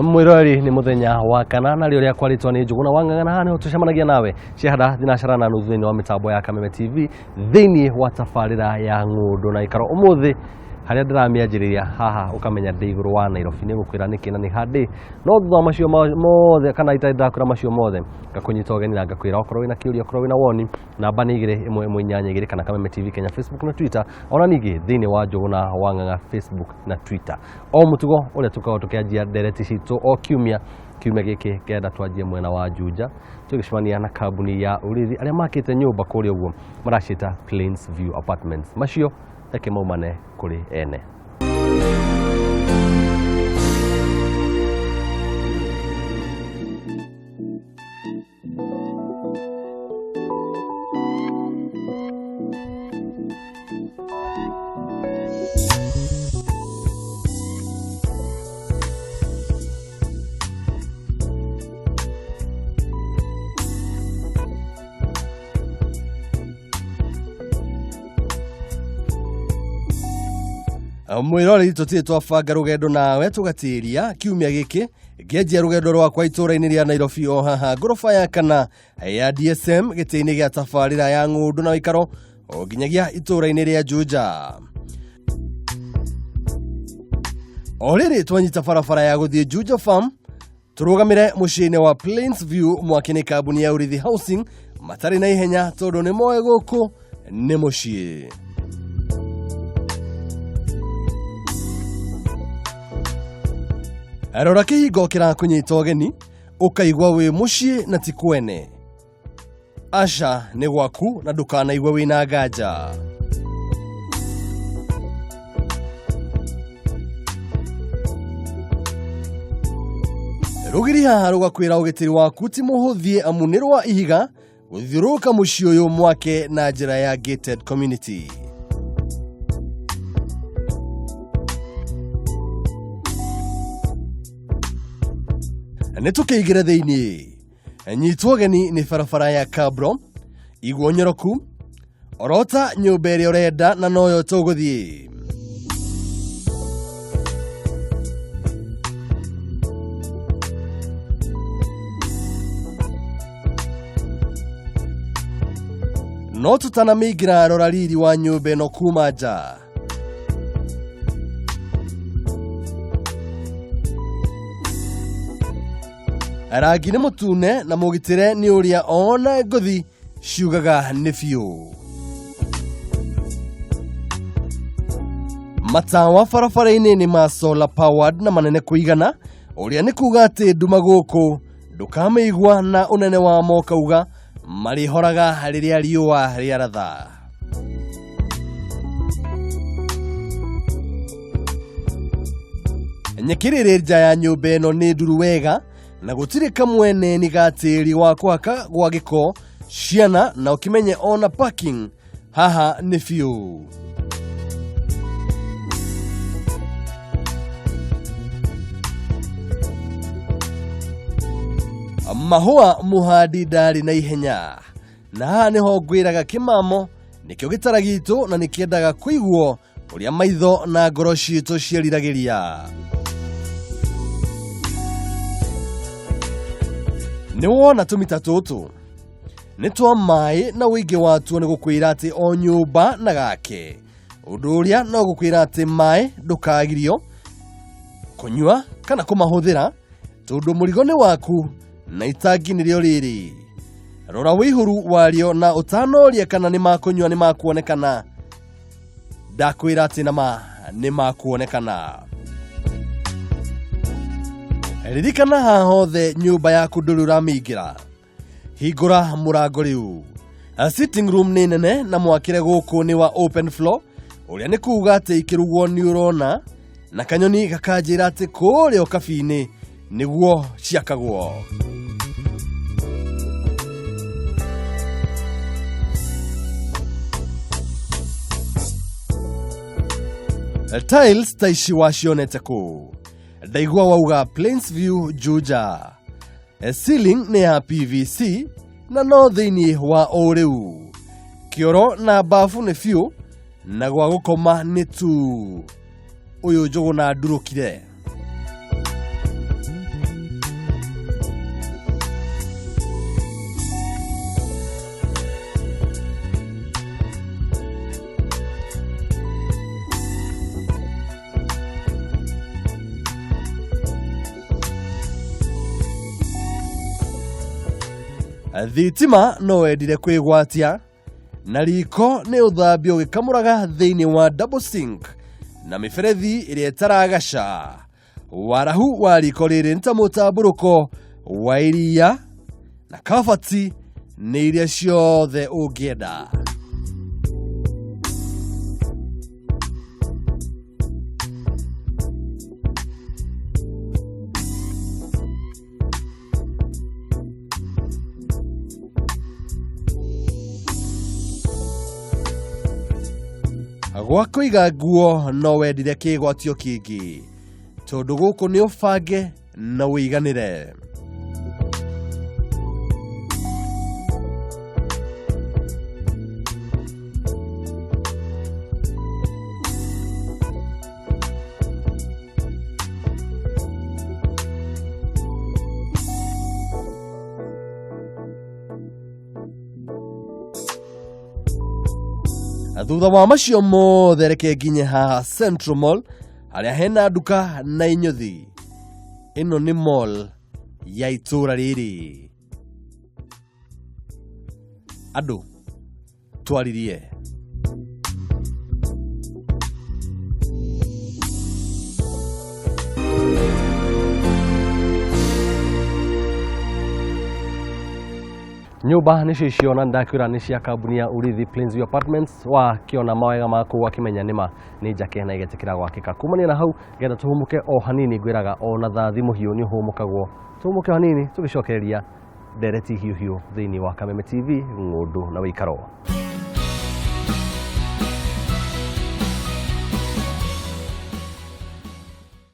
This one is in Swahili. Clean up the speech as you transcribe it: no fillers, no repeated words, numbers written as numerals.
Mwirori ni muthenya wa kanana rĩrĩa kwaritwo ni Njuguna Wang'ang'ana hano tucemanagia nawe ciahada thinacara na nuthu thĩinĩ wa mitambo ya Kameme TV thĩinĩ wa tabarĩra ya ng'ũndũ na ikaro umuthi haria ndĩramĩanjĩrĩria haha ukamenya ndĩ igũrũ wa Nairobi nĩ gũkwĩra nĩkĩ na nĩ handĩ no thutha macio mothe kana itarĩ ndakwĩra macio mothe ngakũnyita ũgeni na ngakwĩra okorwo wĩna kĩũria okorwo wĩna woni namba nĩ 211 kana Kameme TV Kenya Facebook na Twitter ona ningĩ thĩinĩ wa Njuguna Wang'ang'a Facebook na Twitter o mũtugo ũrĩa tũkoragwo tũkĩanjia ndereti citũ o kiumia gĩkĩ kenda twanjie mwena wa Juja tũgĩcemania na kambuni ya Urithi arĩa makĩte nyũmba kũrĩa ũguo maracita Plainsview Apartments macio eke maumane kuri ene. Mwirori tutie twabanga rugendo nawe tugatiria kiumia giki ngianjia rugendo rwakwa itũra-inĩ rĩa Nairobi o haha ngorofa ya kana ya DSM gĩtĩ-inĩ gĩa tabarĩra ya ng'ũndũ na Uikaro o nginyagia itũra-inĩ rĩa Juja. O rĩrĩ twanyita barabara ya gũthiĩ Juja Farm tũrũgamĩre mũciĩ-inĩ wa Plainsview mwakĩnĩ kambuni ya Urithi Housing matarĩ na ihenya tondũ nĩ moe gũkũ nĩ mũciĩ. Arora kĩhingo kĩrakũnyita ũgeni ũkaigua wĩ mũciĩ na ti kwene. Aca nĩ gwaku na ndũkanaigua wĩna nganja. Rũgiri haha rũgakwĩra ũgitĩri waku ti mũhũthie amu nĩ rwa ihiga gũthiũrũrũka mũciĩ ũyũ mwake na njĩra ya gated community. Nĩtũkĩingĩra thĩinĩ nyitwo ũgeni nĩ barabara ya Kabro igwo nyoroku orota nyũmba ĩrĩa ũrenda na noyo tũgũthiĩ. No tũtanamĩingĩra rora riri wa nyũmba ĩno kuma nja. Rangi nĩ mũtune na mũgitĩre nĩ ũrĩa ona ngũthi ciugaga nĩ biũ. Matawa barabara-inĩ nĩ ma solar powered na manene kũigana ũrĩa nĩ kuga atĩ nduma gũkũ ndũkamĩigua na ũnene wa mokauga marĩhoraga rĩrĩa riũa rĩaratha. Nyekĩrĩrĩ nja ya nyũmba ĩno nĩ nduru wega na gũtirĩ kamwene ni gatĩri wa kwaka gwa gĩko ciana na ũkimenye ona parking haha nĩ biũ. Mahũa mũhandi ndarĩ na ihenya na haha nĩho ngwĩraga kĩmamo nĩkĩo gĩtara gitũ na nĩkĩendaga kũiguo ũrĩa maitho na ngoro citũ ciĩriragĩria. Nĩ wona tũmita tũtũ nĩ twa maĩ na ũingĩ watuo nĩ gũkwĩra atĩ o nyũmba na gake ũndũ ũrĩa no gũkwĩra atĩ maĩ ndũkagirio kũnyua kana kũmahũthĩra tondũ mũrigo nĩ waku na itangi nĩrĩo rĩrĩ. Rora wĩihũru warĩo na ũtanoria kana nĩ makũnyua nĩ makuonekana. Ndakwĩra atĩ nama nĩ makuonekana. Ririkana haha hothe nyũmba yaku ndũrĩ ũramĩingĩra. Hingũra mũrango rĩu. Sitting room nĩ nene na mwakĩre gũkũ nĩ wa open floor ũrĩa nĩ kuga atĩ ikĩrugwo nĩ ũrona na kanyoni gakanjĩra atĩ kũrĩa kabi-inĩ nĩguo ciakagwo. Tiles ta ici wacionete kũ? Ndaigua wauga Plainsview Juja. Ceiling nĩ ya PVC na no thĩinĩ wa o rĩu. Kioro na bafu nĩ biũ na gwa gũkoma nĩ tu. Uyu Njuguna ndurukire. thitima no wendire kwigwatia na riko ni uthambio gikamuraga thiini wa double sink na miferethi iria itaragaca. Warahu wa riko riri nta mutamburuko wa iria na kabati ni iria ciothe ungienda. Gwa kuiga nguo no wendire kigwatio kingi tondu guku ni ubange na wiganire. Thutha wa macio mothe reke nginye haha Central Mall haria hena nduka na inyothi. Ino ni mall ya itura riri. Andu twaririe. Nyumba nicio ciona ndakwira ni cia kambuni ya Urithi Plainsview Apartments wa kiona mawega maku wakimenya nima ni njake na igetikira gwakika kumania na hau genda tuhumuke o hanini ngwiraga ona thathi muhiu ni humukagwo tuhumuke hanini tugicokereria ndereti hiu hiu thiini wa Kameme TV ng'undu na Uikaro.